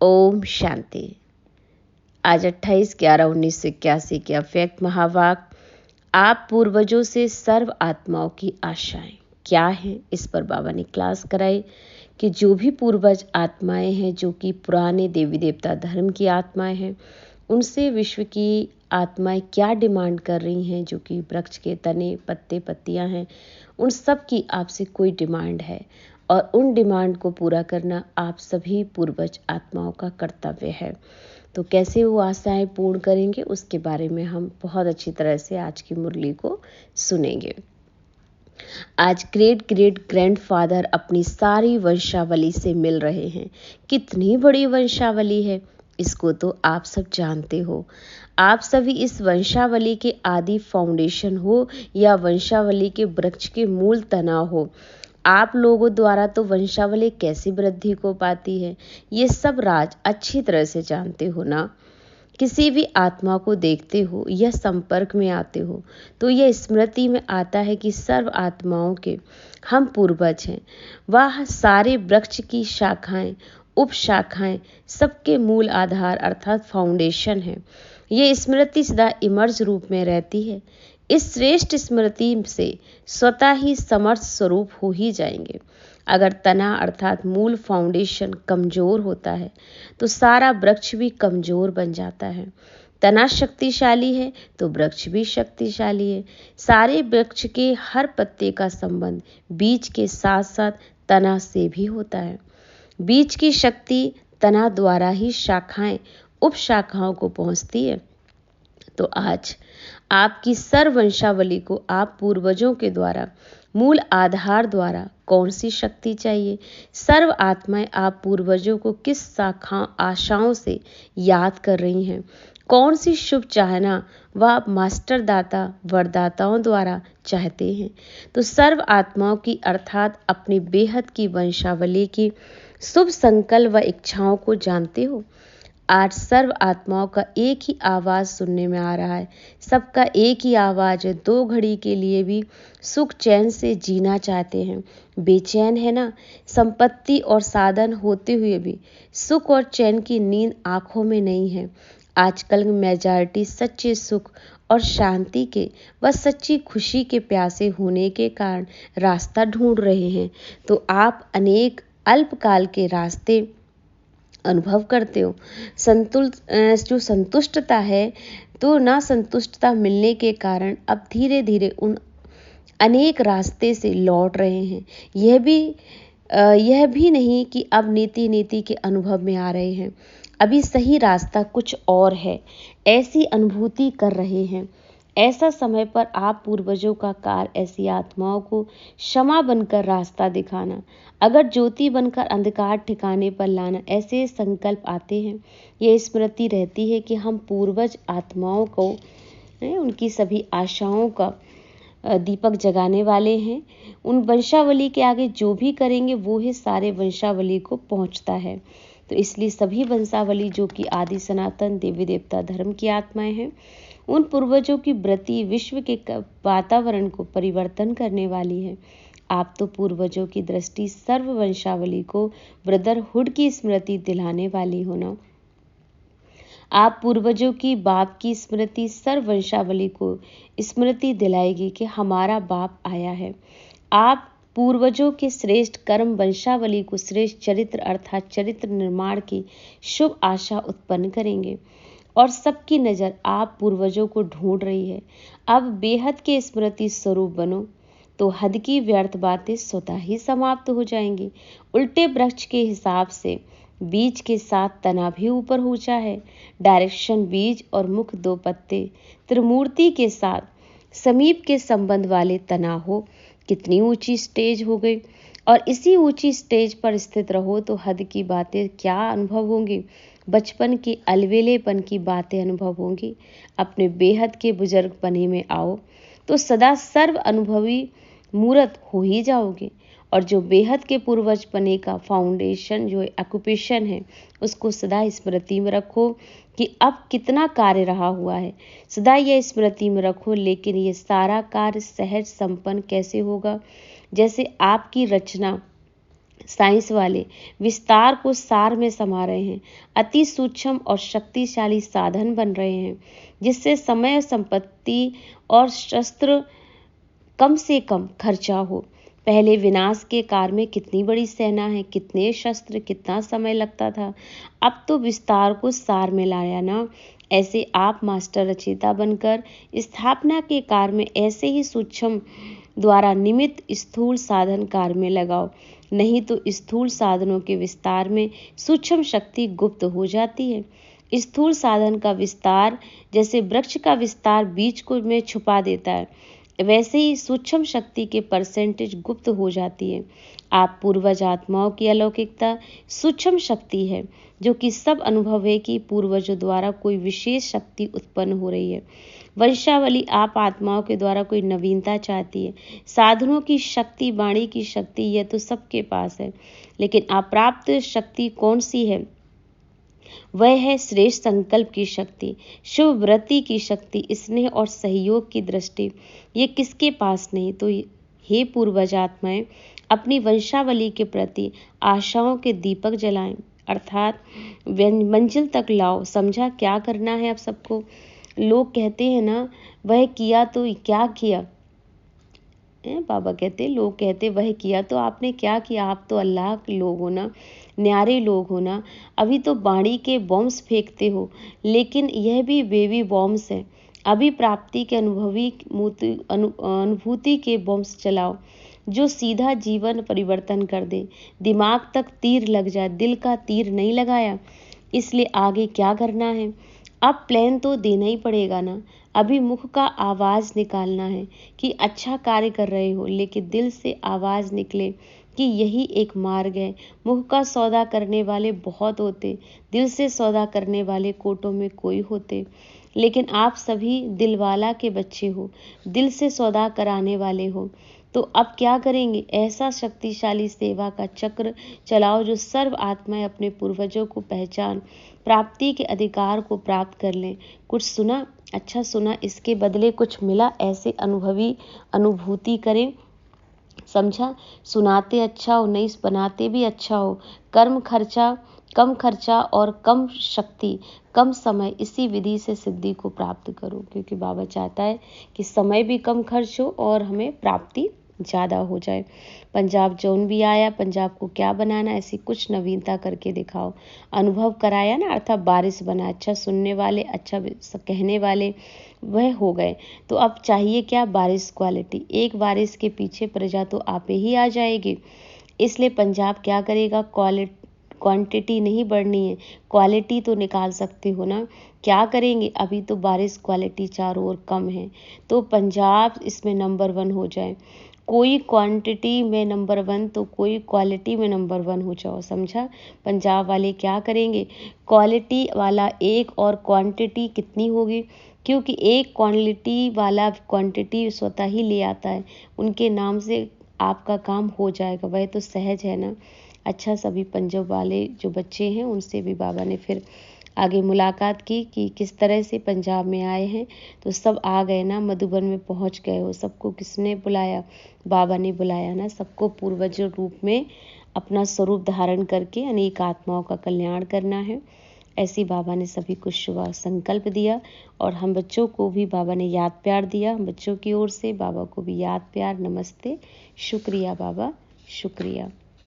ओम शांति। आज 28/11/1981 के अव्यक्त महावाक्य, आप पूर्वजों से सर्व आत्माओं की आशाएं क्या हैं, इस पर बाबा ने क्लास कराई कि जो भी पूर्वज आत्माएं हैं, जो कि पुराने देवी देवता धर्म की आत्माएं हैं, उनसे विश्व की आत्माएं क्या डिमांड कर रही हैं। जो कि वृक्ष के तने, पत्ते, पत्तियां हैं, उन सब की आपसे कोई डिमांड है और उन डिमांड को पूरा करना आप सभी पूर्वज आत्माओं का कर्तव्य है। तो कैसे वो आशाएं पूर्ण करेंगे, उसके बारे में हम बहुत अच्छी तरह से आज की मुरली को सुनेंगे। आज ग्रेट ग्रेट ग्रैंडफादर अपनी सारी वंशावली से मिल रहे हैं। कितनी बड़ी वंशावली है, इसको तो आप सब जानते हो। आप सभी इस वंशावली के आदि फाउंडेशन हो या वंशावली के वृक्ष के मूल तना हो। आप लोगों द्वारा तो वंशावली कैसी वृद्धि को पाती है, ये सब राज अच्छी तरह से जानते हो ना। किसी भी आत्मा को देखते हो या संपर्क में आते हो तो यह स्मृति में आता है कि सर्व आत्माओं के हम पूर्वज हैं। वह सारे वृक्ष की शाखाएं, उपशाखाएं, सबके मूल आधार अर्थात फाउंडेशन है। ये स्मृति सदा इमर्ज रूप में रहती है। इस श्रेष्ठ स्मृति से स्वतः ही समर्थ स्वरूप हो ही जाएंगे। अगर तना अर्थात मूल फाउंडेशन कमजोर होता है तो सारा वृक्ष भी कमजोर बन जाता है। तना शक्तिशाली है तो वृक्ष भी शक्तिशाली है। सारे वृक्ष के हर पत्ते का संबंध बीज के साथ साथ तना से भी होता है। बीज की शक्ति तना द्वारा ही शाखाएं, उपशाखाओं को पहुंचती है। तो आज आपकी सर्व वंशावली को आप पूर्वजों के द्वारा, मूल आधार द्वारा कौन सी शक्ति चाहिए। सर्व आत्माएं आप पूर्वजों को किस शाखा आशाओं से याद कर रही हैं। कौन सी शुभ चाहना वह मास्टर दाता वरदाताओं द्वारा चाहते हैं। तो सर्व आत्माओं की अर्थात अपनी बेहद की वंशावली की शुभ संकल्प व इच्छाओं को जानते हो। आज सर्व आत्माओं का एक ही आवाज सुनने में आ रहा है। सबका एक ही आवाज है, 2 घड़ी के लिए भी सुख चैन से जीना चाहते हैं। बेचैन है ना। संपत्ति और साधन होते हुए भी सुख और चैन की नींद आंखों में नहीं है। आजकल मेजॉरिटी सच्चे सुख और शांति के व सच्ची खुशी के प्यासे होने के कारण रास्ता ढूंढ रहे हैं। तो आप अनेक अल्पकाल के रास्ते अनुभव करते हो। जो संतुष्टता है, तो ना संतुष्टता मिलने के कारण अब धीरे धीरे उन अनेक रास्ते से लौट रहे हैं। यह भी नहीं कि अब नीति के अनुभव में आ रहे हैं। अभी सही रास्ता कुछ और है, ऐसी अनुभूति कर रहे हैं। ऐसा समय पर आप पूर्वजों का कार्य ऐसी आत्माओं को क्षमा बनकर रास्ता दिखाना, अगर ज्योति बनकर अंधकार ठिकाने पर लाना, ऐसे संकल्प आते हैं। ये स्मृति रहती है कि हम पूर्वज आत्माओं को उनकी सभी आशाओं का दीपक जगाने वाले हैं। उन वंशावली के आगे जो भी करेंगे वो ही सारे वंशावली को पहुंचता है। तो इसलिए सभी वंशावली जो कि आदि सनातन देवी देवता धर्म की आत्माएं हैं, उन पूर्वजों की व्रति विश्व के वातावरण को परिवर्तन करने वाली है। आप तो पूर्वजों की दृष्टि सर्व वंशावली को ब्रदरहुड की स्मृति दिलाने वाली हो ना। आप पूर्वजों की बाप की स्मृति सर्व वंशावली को स्मृति दिलाएगी कि हमारा बाप आया है। आप पूर्वजों के श्रेष्ठ कर्म वंशावली को श्रेष्ठ चरित्र अर्थात चरित्र निर्माण की शुभ आशा उत्पन्न करेंगे और सबकी नजर आप पूर्वजों को ढूंढ रही है। अब बेहद के स्मृति स्वरूप बनो तो हद की व्यर्थ बातें स्वतः ही समाप्त हो जाएंगी। उल्टे वृक्ष के हिसाब से बीज के साथ तना भी ऊपर ऊंचा है। डायरेक्शन बीज और मुख 2 पत्ते, त्रिमूर्ति के साथ समीप के संबंध वाले तना हो। कितनी ऊंची स्टेज हो गई। और इसी ऊंची स्टेज पर स्थित रहो तो हद की बातें क्या अनुभव होंगी। बचपन के अलवेलेपन की बातें अनुभव होंगी। अपने बेहद के बुजुर्ग पने में आओ तो सदा सर्व अनुभवी मूर्त हो ही जाओगे। और जो बेहद के पूर्वज पने का फाउंडेशन जो ऑक्यूपेशन है, उसको सदा स्मृति में रखो कि अब कितना कार्य रहा हुआ है। सदा यह स्मृति में रखो। लेकिन ये सारा कार्य सहज संपन्न कैसे होगा। जैसे आपकी रचना साइंस वाले विस्तार को सार में समा रहे हैं, अति सूक्ष्म और शक्तिशाली साधन बन रहे हैं, जिससे समय, संपत्ति और शस्त्र कम से कम खर्चा हो। पहले विनाश के कार्य में कितनी बड़ी सेना है, कितने शस्त्र, कितना समय लगता था। अब तो विस्तार को सार में लाया ना। ऐसे आप मास्टर रचयिता बनकर स्थापना के कार्य में ऐसे ही सूक्ष्म द्वारा निमित्त स्थूल साधन कार्य में लगाओ, नहीं तो स्थूल साधनों के विस्तार में सूक्ष्म शक्ति गुप्त हो जाती है। स्थूल साधन का विस्तार जैसे वृक्ष का विस्तार बीज को में छुपा देता है, वैसे ही सूक्ष्म शक्ति के परसेंटेज गुप्त हो जाती है। आप पूर्वज आत्माओं की अलौकिकता सूक्ष्म शक्ति है, जो कि सब अनुभव है कि पूर्वजों द्वारा कोई विशेष शक्ति उत्पन्न हो रही है। वंशावली आप आत्माओं के द्वारा कोई नवीनता चाहती है। साधनों की शक्ति, वाणी की शक्ति, यह तो सबके पास है, लेकिन अप्राप्त शक्ति कौन सी है? वह है श्रेष्ठ संकल्प की शक्ति, शुभ वृत्ति की शक्ति, स्नेह और सहयोग की दृष्टि। ये किसके पास नहीं? तो हे पूर्वज आत्माएं, अपनी वंशावली के प्रति आशाओं के दीपक जलाएं, अर्थात मंजिल तक लाओ। समझा क्या करना है अब सबको? लोग कहते हैं ना, वह किया तो क्या किया? बाबा कहते, लोग कहते वह किया तो आपने क्या किया? आप तो अल्लाह के लोग हो ना, न्यारे लोग हो ना। अभी तो बाणी के बॉम्ब्स फेंकते हो, लेकिन यह भी बेबी बॉम्ब्स है। अभी प्राप्ति के अनुभूति के बॉम्ब्स चलाओ, जो सीधा जीवन परिवर्तन कर दे, दिमाग तक तीर लग जाए। दिल का तीर नहीं लगाया, इसलिए आगे क्या करना है? अब प्लान तो देना ही पड़ेगा ना। अभी मुख का आवाज निकालना है कि अच्छा कार्य कर रहे हो, लेकिन दिल से आवाज निकले कि यही एक मार्ग है। मुख का सौदा करने वाले बहुत होते, दिल से सौदा करने वाले कोटों में कोई होते। लेकिन आप सभी दिलवाला के बच्चे हो, दिल से सौदा कराने वाले हो। तो अब क्या करेंगे? ऐसा शक्तिशाली सेवा का चक्र चलाओ, जो सर्व आत्माएं अपने पूर्वजों को पहचान, प्राप्ति के अधिकार को प्राप्त कर लें। कुछ सुना? अच्छा सुना, इसके बदले कुछ मिला? ऐसे अनुभूति करें। समझा? सुनाते अच्छा हो, नहीं बनाते भी अच्छा हो। कम खर्चा और कम शक्ति, कम समय, इसी विधि से सिद्धि को प्राप्त करो। क्योंकि बाबा चाहता है कि समय भी कम खर्च हो और हमें प्राप्ति ज़्यादा हो जाए। पंजाब जोन भी आया, पंजाब को क्या बनाना, ऐसी कुछ नवीनता करके दिखाओ। अनुभव कराया ना, अर्थात बारिश बना। अच्छा सुनने वाले, अच्छा कहने वाले वह हो गए। तो अब चाहिए क्या? बारिश क्वालिटी। एक बारिश के पीछे प्रजा तो आपे ही आ जाएगी। इसलिए पंजाब क्या करेगा? क्वांटिटी नहीं बढ़नी है, क्वालिटी तो निकाल सकते हो ना। क्या करेंगे? अभी तो बारिश क्वालिटी चारों ओर कम है, तो पंजाब इसमें नंबर 1 हो जाए। कोई क्वांटिटी में नंबर 1 तो कोई क्वालिटी में नंबर 1 हो जाओ। समझा? पंजाब वाले क्या करेंगे? क्वालिटी वाला एक, और क्वांटिटी कितनी होगी? क्योंकि एक क्वालिटी वाला क्वांटिटी स्वतः ही ले आता है, उनके नाम से आपका काम हो जाएगा। वह तो सहज है ना। अच्छा, सभी पंजाब वाले जो बच्चे हैं उनसे भी बाबा ने फिर आगे मुलाकात की कि किस तरह से पंजाब में आए हैं। तो सब आ गए ना, मधुबन में पहुंच गए हो। सबको किसने बुलाया? बाबा ने बुलाया ना। सबको पूर्वज रूप में अपना स्वरूप धारण करके अनेक आत्माओं का कल्याण करना है। ऐसी बाबा ने सभी को शुभ संकल्प दिया, और हम बच्चों को भी बाबा ने याद प्यार दिया। हम बच्चों की ओर से बाबा को भी याद प्यार, नमस्ते, शुक्रिया बाबा, शुक्रिया।